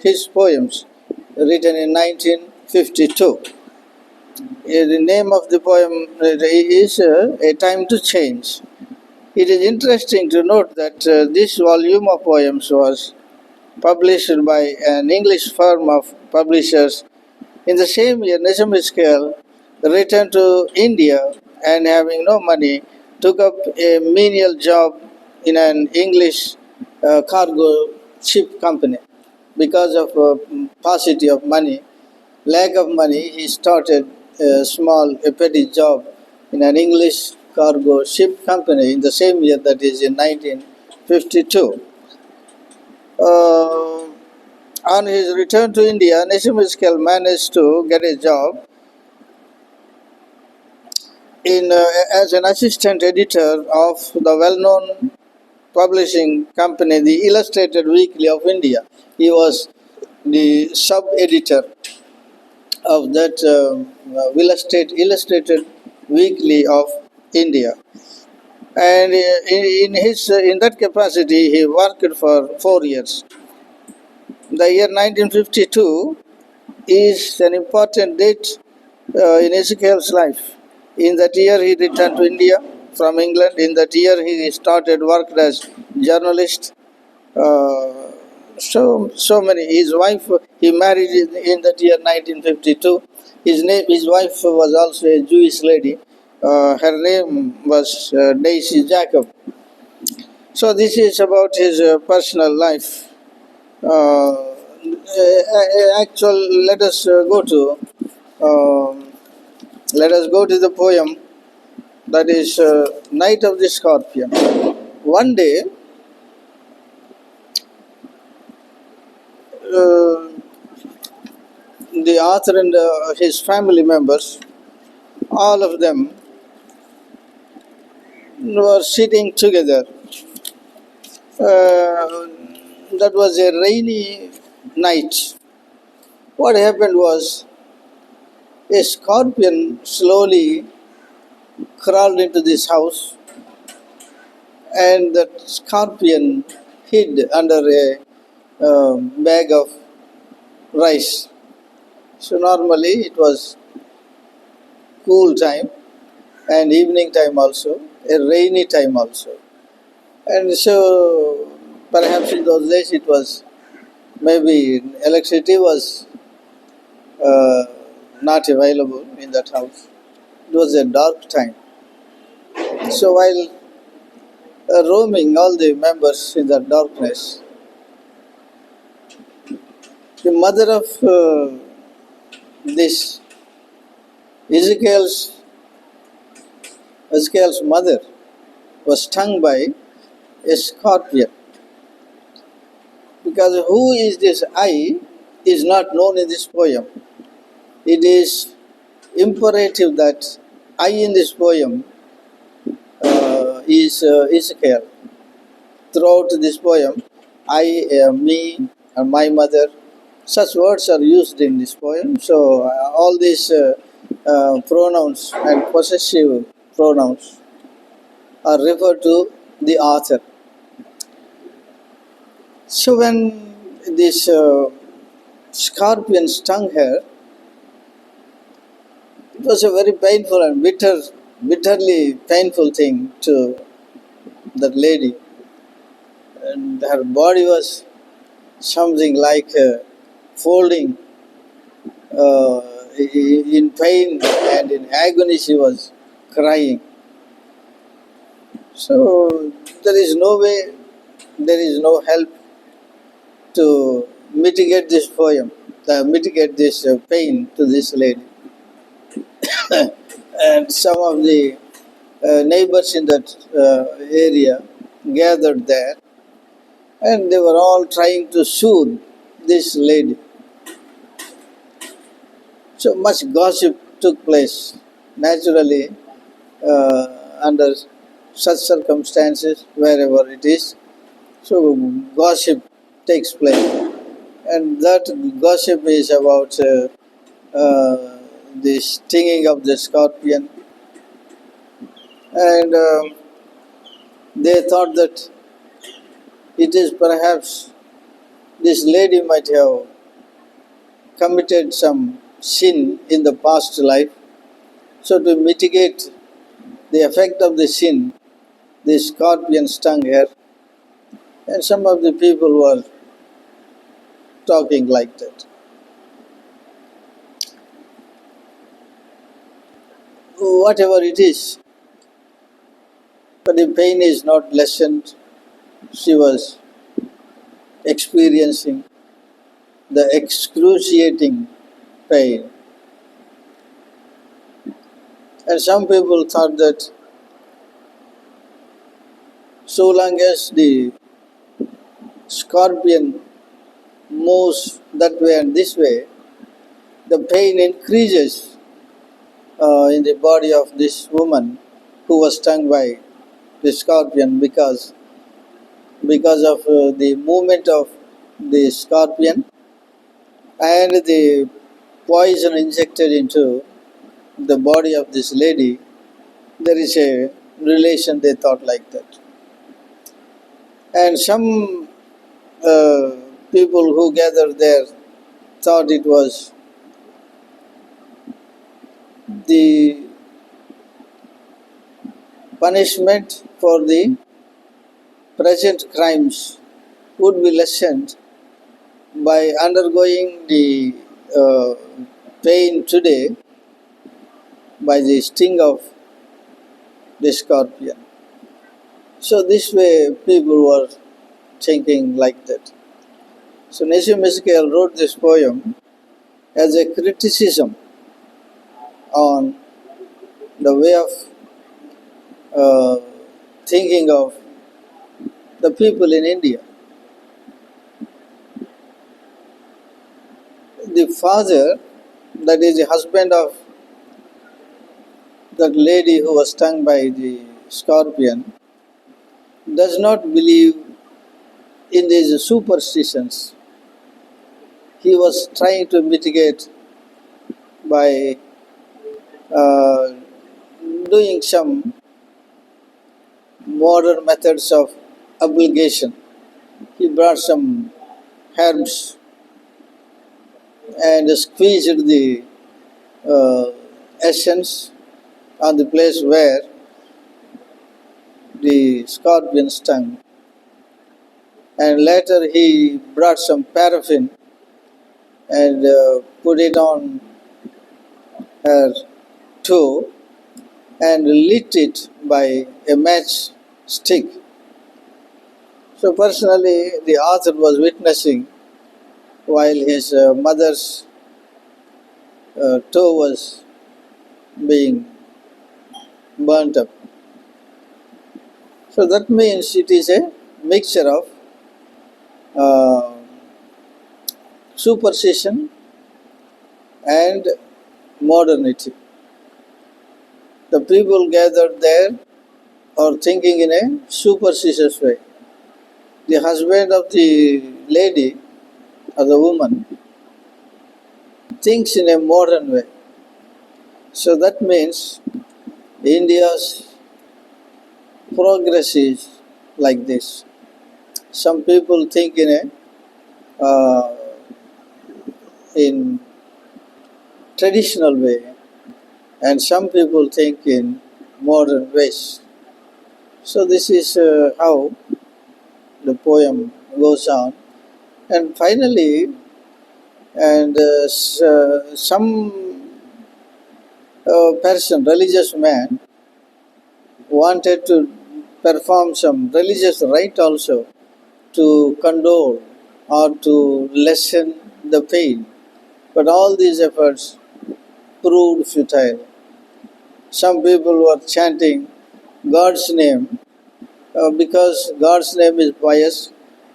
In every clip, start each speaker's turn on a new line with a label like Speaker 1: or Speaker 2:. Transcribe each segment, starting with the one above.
Speaker 1: his poems written in 1952. The name of the poem is A Time to Change. It is interesting to note that this volume of poems was published by an English firm of publishers. In the same year, NISSIM EZEKIEL returned to India and, having no money, took up a menial job in an English cargo ship company. Because of paucity of money, lack of money, he started a petty job in an English cargo ship company in the same year, that is in 1952. On his return to India, NISSIM EZEKIEL managed to get a job as an assistant editor of the well-known publishing company, the Illustrated Weekly of India. He was the sub-editor of that Illustrated Weekly of India. And in that capacity, he worked for 4 years. The year 1952 is an important date in Ezekiel's life. In that year, he returned to India from England. In that year, he started work as journalist. So many. His wife, he married in that year 1952. His wife was also a Jewish lady. Her name was Daisy Jacob. So this is about his personal life. Let us go to the poem, that is Night of the Scorpion. One day, the author and his family members, all of them were sitting together. That was a rainy night. What happened was, a scorpion slowly crawled into this house, and that scorpion hid under a bag of rice. So normally it was cool time and evening time also, a rainy time also. And so perhaps in those days it was, maybe electricity was not available in that house. It was a dark time. So while roaming all the members in the darkness, the mother of this Ezekiel's mother was stung by a scorpion. Because who is this I is not known in this poem. It is imperative that I in this poem is Ezekiel. Throughout this poem, I, me, and my mother, such words are used in this poem. So all these pronouns and possessive pronouns are referred to the author. So when this scorpion stung her, it was a very painful and bitterly painful thing to that lady. And her body was something like folding in pain and in agony. She was crying. So there is no way, there is no help to mitigate this poem, mitigate this pain to this lady. And some of the neighbors in that area gathered there, and they were all trying to soothe this lady. So much gossip took place. Naturally, under such circumstances, wherever it is, so gossip takes place. And that gossip is about the stinging of the scorpion. And they thought that it is perhaps this lady might have committed some sin in the past life. So to mitigate the effect of the sin, the scorpion stung her, and some of the people were talking like that. Whatever it is, but the pain is not lessened. She was experiencing the excruciating pain. And some people thought that so long as the scorpion moves that way and this way, the pain increases in the body of this woman who was stung by the scorpion because of the movement of the scorpion and the poison injected into the body of this lady. There is a relation, they thought like that. And some uh, people who gathered there thought it was the punishment for the present crimes would be lessened by undergoing the uh, pain today by the sting of the scorpion. So this way people were thinking like that. So NISSIM Ezekiel wrote this poem as a criticism on the way of thinking of the people in India. The father, that is the husband of that lady who was stung by the scorpion, does not believe in these superstitions. He was trying to mitigate by uh, doing some modern methods of obligation. He brought some herbs and squeezed the uh, essence on the place where the scorpion stung. And later he brought some paraffin and put it on her toe and lit it by a match stick. So personally, the author was witnessing while his mother's toe was being burnt up. So that means it is a mixture of uh, superstition and modernity. The people gathered there are thinking in a superstitious way. The husband of the lady or the woman thinks in a modern way. So that means India's progress is like this. Some people think in traditional way, and some people think in modern ways. So this is how the poem goes on, and finally, and some person, religious man, wanted to perform some religious rite also to condole or to lessen the pain. But all these efforts proved futile. Some people were chanting God's name because God's name is pious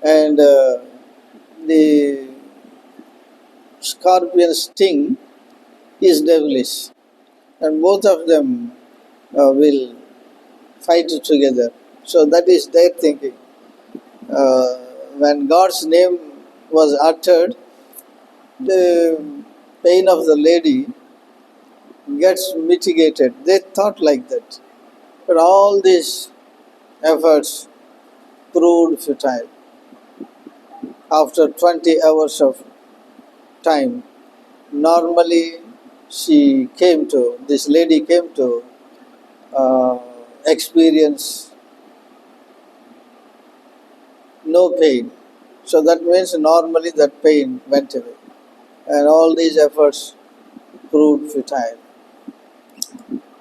Speaker 1: and the scorpion sting is devilish. And both of them will fight together. So that is their thinking. Uh, when God's name was uttered, the pain of the lady gets mitigated. They thought like that. But all these efforts proved futile. after 20 hours of time. Normally, this lady came to experience no pain. So that means normally that pain went away. And all these efforts proved futile.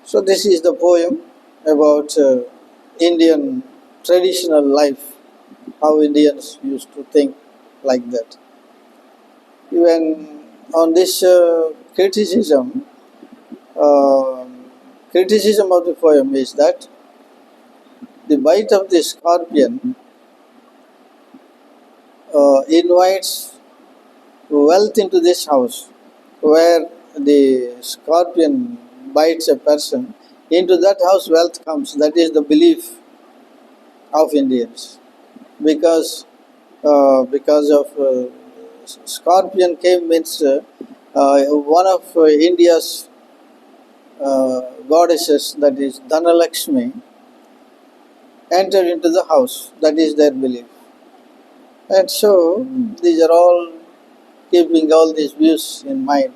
Speaker 1: So this is the poem about Indian traditional life, how Indians used to think like that. Even on this uh, criticism of the poem is that the bite of the scorpion invites wealth into this house, where the scorpion bites a person. Into that house, wealth comes. That is the belief of Indians, because of scorpion came means one of India's goddesses, that is Dhanalakshmi, entered into the house. That is their belief. And so these are all keeping all these views in mind.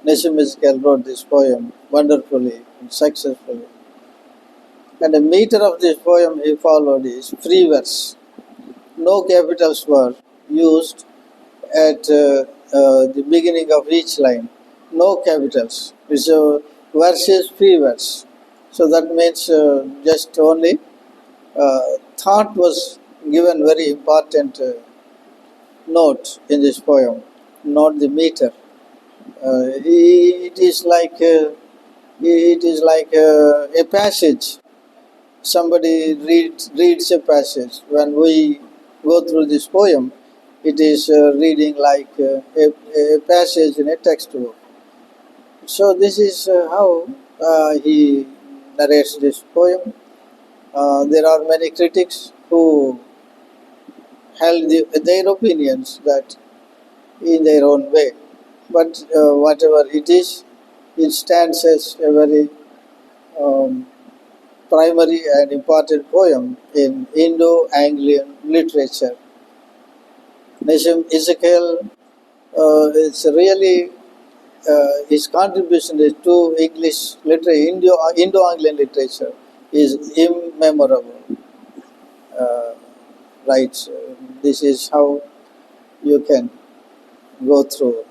Speaker 1: NISSIM Ezekiel wrote this poem wonderfully and successfully. And the meter of this poem he followed is free verse. No capitals were used at the beginning of each line. No capitals. It's a verse is free verse. So that means just only thought was given very important note in this poem, not the meter. It is like a passage. Somebody reads a passage. When we go through this poem, it is reading like a passage in a textbook. So this is how he narrates this poem. There are many critics who held their opinions that in their own way. But whatever it stands as a very um, primary and important poem in Indo-Anglian literature. NISSIM Ezekiel is really his contribution is to English literature, Indo-Anglian literature, is immemorable. Uh, right, this is how you can go through